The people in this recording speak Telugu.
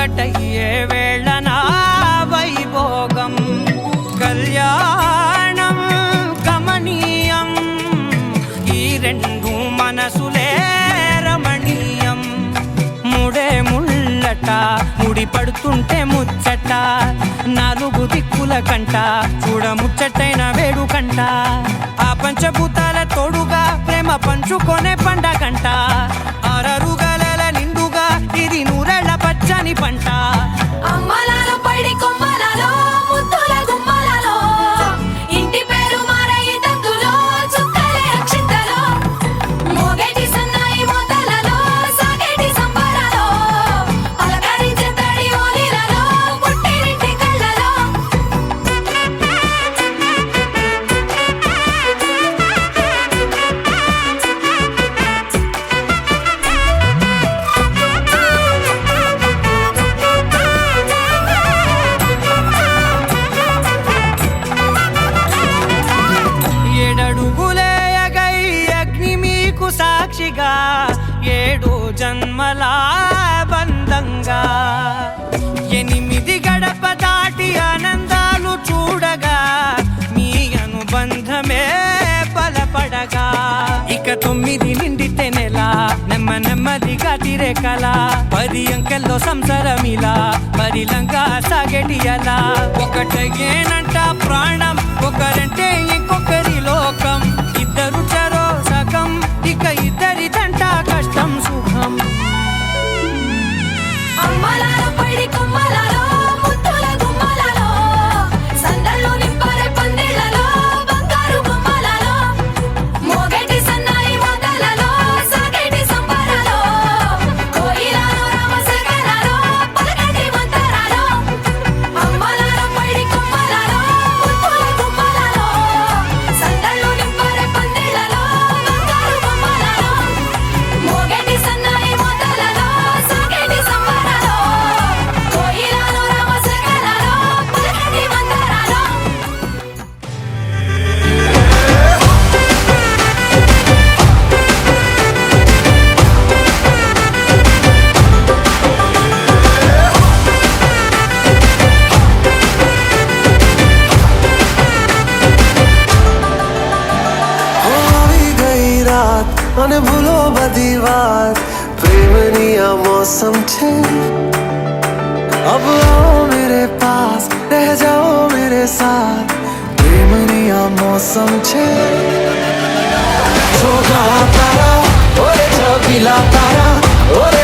ఒకటయ్యే వేళన వైభోగం కళ్యాణం గమనీయం ఈ రెండు మనసులే రమణీయం ముడే ముళ్ళట ముడి పడుతుంటే ముచ్చట నాలుగు దిక్కుల కంట చూడ ముచ్చటైన వేడుకంట ఆ పంచభూతాల తోడుగా ప్రేమ పంచుకొనే పండగంట ఆరరుగల నిండుగా ఇది నూరెళ్ళ పచ్చని పంట అమ్మలాలో పడి కొమ్మలలో ముద్దుల గుమ్మలలో ఇంటి పేరు మారయి తందులో చుక్కలే అక్షింతలో మోగేటి సన్నాయి మోతలలో సాగేటి సంబరాలో పలకరించే తడి ఓలిలలో పుట్టినింటి కళ్ళలో ఏడడుగులేయగై అగ్ని మీకు సాక్షిగా ఏడు జన్మల బంధంగా 8 గడప దాటి ఆనందాలు చూడగా మీ అనుబంధమే బలపడగా ఇక 9 నిండితే నెల నెమ్మదిగా తిరేకల 10 అంకెల్లో సంసారమిలా పరిలంగా సాగేటియలా ఒకటేనంట ప్రాణం ఒకరంటే ఇంకొకరి లోకం ఇద్దరు చరో సగం ఇక ఇద్దరిదంట కష్టం సుఖం అమ్మలాలో పడి కొమ్మలలో ముద్దుల గుమ్మలలో సందళ్ళు నింపరే పందిళ్ళలో బంగారు గుమ్మలలో మోగేటి సన్నాయి మోతలలో సాగేటి సంబరాలో కోయిలలో రామశేఖరాలో పలకటి మంతరాలో అమ్మలాలో పడి కొమ్మలలో ముద్దుల గుమ్మలలో సందళ్ళు నింపరే పందిళ్ళలో బంగారు గుమ్మలలో మోగేటి సన్నాయి మోతలలో సాగేటి సంబరాలో కోయిలలో రామశేఖరాలో పలకటి మంతరాలో આવી ગઈ રાત અને ભૂલો બધી વાત પ્રેમની આ મૌસમ છે अब आओ मेरे पास रह जाओ मेरे साथ प्रेमनी आ मौसम छे छोगा तारा ओरे छबीला तारा ओरे